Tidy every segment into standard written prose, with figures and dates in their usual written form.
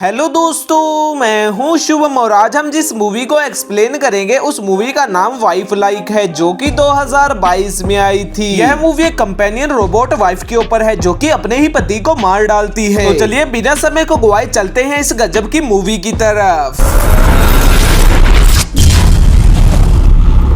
Hello दोस्तों, मैं हूं शुभम और आज हम जिस मूवी को एक्सप्लेन करेंगे उस मूवी का नाम वाइफ लाइक है, जो कि 2022 में आई थी। यह मूवी एक कंपेनियन रोबोट वाइफ के ऊपर है जो कि अपने ही पति को मार डालती है। तो चलिए बिना समय को गवाए चलते हैं इस गजब की मूवी की तरफ।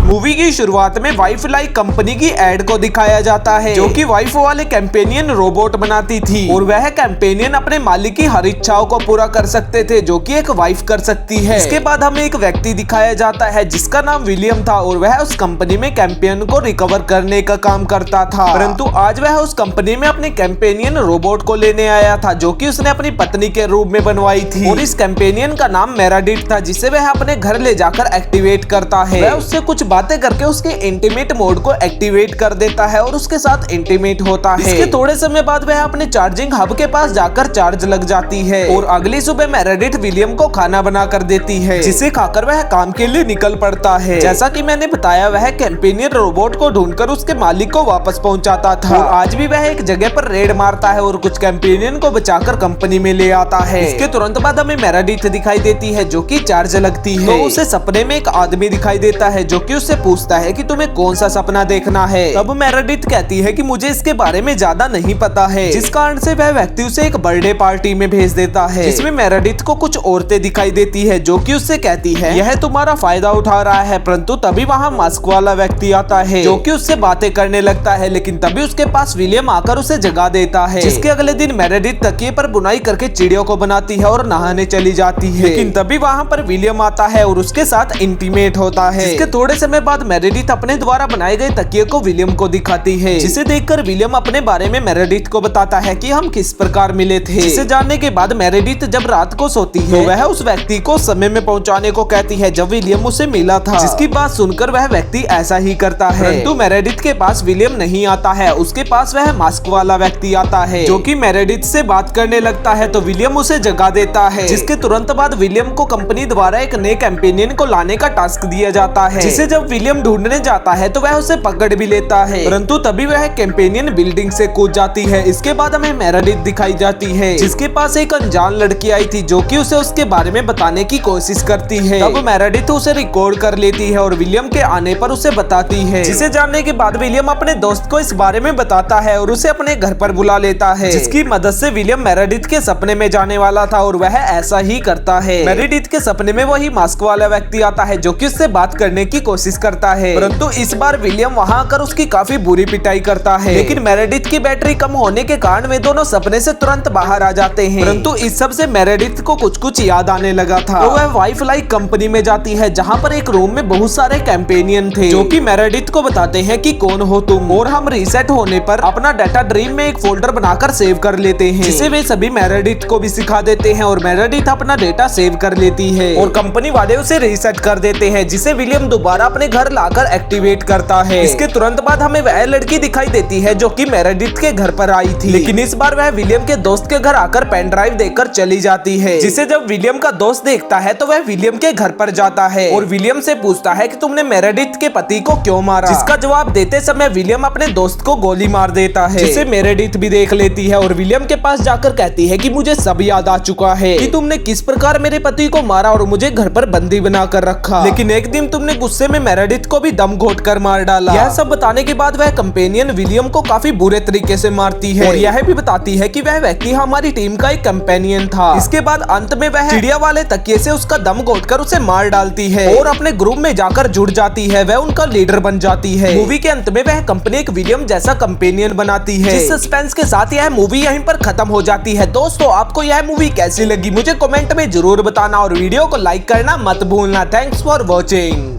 मूवी की शुरुआत में वाइफ लाइक कंपनी की एड को दिखाया जाता है, जो कि वाइफ वाले कंपेनियन रोबोट बनाती थी और वह कंपेनियन अपने मालिक की हर इच्छाओं को पूरा कर सकते थे, जो कि एक वाइफ कर सकती है। इसके बाद हमें एक व्यक्ति दिखाया जाता है जिसका नाम विलियम था और वह उस कंपनी में कंपेनियन को रिकवर करने का काम करता था। परंतु आज वह उस कंपनी में अपने कंपेनियन रोबोट को लेने आया था, जो कि उसने अपनी पत्नी के रूप में बनवाई थी और इस कंपेनियन का नाम मेराडिथ था, जिसे वह अपने घर ले जाकर एक्टिवेट करता है। वह उससे कुछ बातें करके उसके इंटीमेट मोड को एक्टिवेट कर देता है और उसके साथ इंटीमेट होता है। इसके थोड़े समय बाद वह अपने चार्जिंग हब के पास जाकर चार्ज लग जाती है और अगली सुबह मेरेडिथ विलियम को खाना बना कर देती है, जिसे खाकर वह काम के लिए निकल पड़ता है। जैसा कि मैंने बताया, वह कंपेनियन रोबोट को ढूंढकर उसके मालिक को वापस पहुंचाता था और आज भी वह एक जगह पर रेड मारता है और कुछ कंपेनियन को बचाकर कंपनी में ले आता है। इसके तुरंत बाद हमें मेरेडिथ दिखाई देती है जो कि चार्ज लगती है। तो उसे सपने में एक आदमी दिखाई देता है जो कि उससे पूछता है कि तुम्हें कौन सा सपना देखना है। तब मेरेडिथ कहती है कि मुझे इसके बारे में ज्यादा नहीं पता है, जिस कारण से वह व्यक्ति उसे एक बर्थडे पार्टी में भेज देता है, जिसमें मेरेडिथ को कुछ औरतें दिखाई देती है जो कि उससे कहती है यह तुम्हारा फायदा उठा रहा है। परंतु तभी वहाँ मास्क वाला व्यक्ति आता है जो कि उससे बातें करने लगता है, लेकिन तभी उसके पास विलियम आकर उसे जगा देता है। जिसके अगले दिन मेरेडिथ तकिए पर बुनाई करके चिड़ियों को बनाती है और नहाने चली जाती है, लेकिन तभी वहाँ पर विलियम आता है और उसके साथ इंटीमेट होता है। इसके थोड़े समय बाद मेरेडिथ अपने द्वारा बनाए गए तकिए को विलियम को दिखाती है, जिसे देखकर विलियम अपने बारे में मेरेडिथ को बताता है कि हम किस प्रकार मिले थे। जिसे जानने के बाद मेरेडिथ जब रात को सोती है तो वह उस व्यक्ति को समय में पहुंचाने को कहती है जब विलियम उसे मिला था, जिसकी बात सुनकर वह व्यक्ति ऐसा ही करता है। परंतु मेरेडिथ के पास विलियम नहीं आता है, उसके पास वह मास्क वाला व्यक्ति आता है जो कि मेरेडिथ से बात करने लगता है। तो विलियम उसे जगा देता है, जिसके तुरंत बाद विलियम को कंपनी द्वारा एक नए कंपेनियन को लाने का टास्क दिया जाता है, जिसे जब विलियम ढूंढने जाता है तो वह उसे पकड़ भी लेता है, परंतु तभी वह कंपेनियन बिल्डिंग से कूद जाती है। इसके बाद हमें मेरेडिथ दिखाई जाती है जिसके पास एक अनजान लड़की आई थी जो कि उसे उसके बारे में बताने की कोशिश करती है। तब मेरेडिथ उसे रिकॉर्ड कर लेती है और विलियम के आने पर उसे बताती है, जिसे जानने के बाद विलियम अपने दोस्त को इस बारे में बताता है और उसे अपने घर पर बुला लेता है, जिसकी मदद से विलियम मेरेडिथ के सपने में जाने वाला था और वह ऐसा ही करता है। मेरेडिथ के सपने में वही मास्क वाला व्यक्ति आता है जो कि उससे बात करने की कोशिश करता है, परंतु इस बार विलियम वहां आकर उसकी काफी बुरी पिटाई करता है। लेकिन मेरेडिथ की बैटरी कम होने के कारण वे दोनों सपने से तुरंत बाहर आ जाते हैं। परंतु इस सब से मेरेडिथ को कुछ याद आने लगा था, तो वह वाइफ लाइक कंपनी में जाती है जहां पर एक रूम में बहुत सारे कंपेनियन थे जो कि मेरेडिथ को बताते हैं कि कौन हो तुम, और हम रीसेट होने पर अपना डाटा ड्रीम में एक फोल्डर बनाकर सेव कर लेते हैं, जिसे वे सभी मेरेडिथ को भी सिखा देते हैं और मेरेडिथ अपना डेटा सेव कर लेती है और कंपनी वाले उसे रीसेट कर देते हैं, जिसे विलियम दोबारा अपने घर लाकर एक्टिवेट करता है। इसके तुरंत बाद हमें वह लड़की दिखाई देती है जो कि मेरेडिथ के घर पर आई थी, लेकिन इस बार वह विलियम के दोस्त के घर आकर पेन ड्राइव देकर चली जाती है, जिसे जब विलियम का दोस्त देखता है तो वह विलियम के घर पर जाता है और विलियम से पूछता है कि तुमने मेरेडिथ के पति को क्यों मारा, जिसका जवाब देते समय विलियम अपने दोस्त को गोली मार देता है, जिसे मेरेडिथ भी देख लेती है और विलियम के पास जाकर कहती है कि मुझे सब याद आ चुका है कि तुमने किस प्रकार मेरे पति को मारा और मुझे घर पर बंदी बनाकर रखा, लेकिन एक दिन तुमने गुस्से में मेरेडिथ को भी दम घोट कर मार डाला। यह सब बताने के बाद वह कंपेनियन विलियम को काफी बुरे तरीके से मारती है और यह भी बताती है कि वह व्यक्ति हमारी टीम का एक कंपेनियन था। इसके बाद अंत में वह चिड़िया वाले तकिए से उसका दम घोटकर उसे मार डालती है और अपने ग्रुप में जाकर जुड़ जाती है, वह उनका लीडर बन जाती है। मूवी के अंत में वह कंपनी एक विलियम जैसा कंपेनियन बनाती है। इस सस्पेंस के साथ यह मूवी यहीं पर खत्म हो जाती है। दोस्तों, आपको यह मूवी कैसी लगी मुझे कमेंट में जरूर बताना और वीडियो को लाइक करना मत भूलना। Thanks for watching.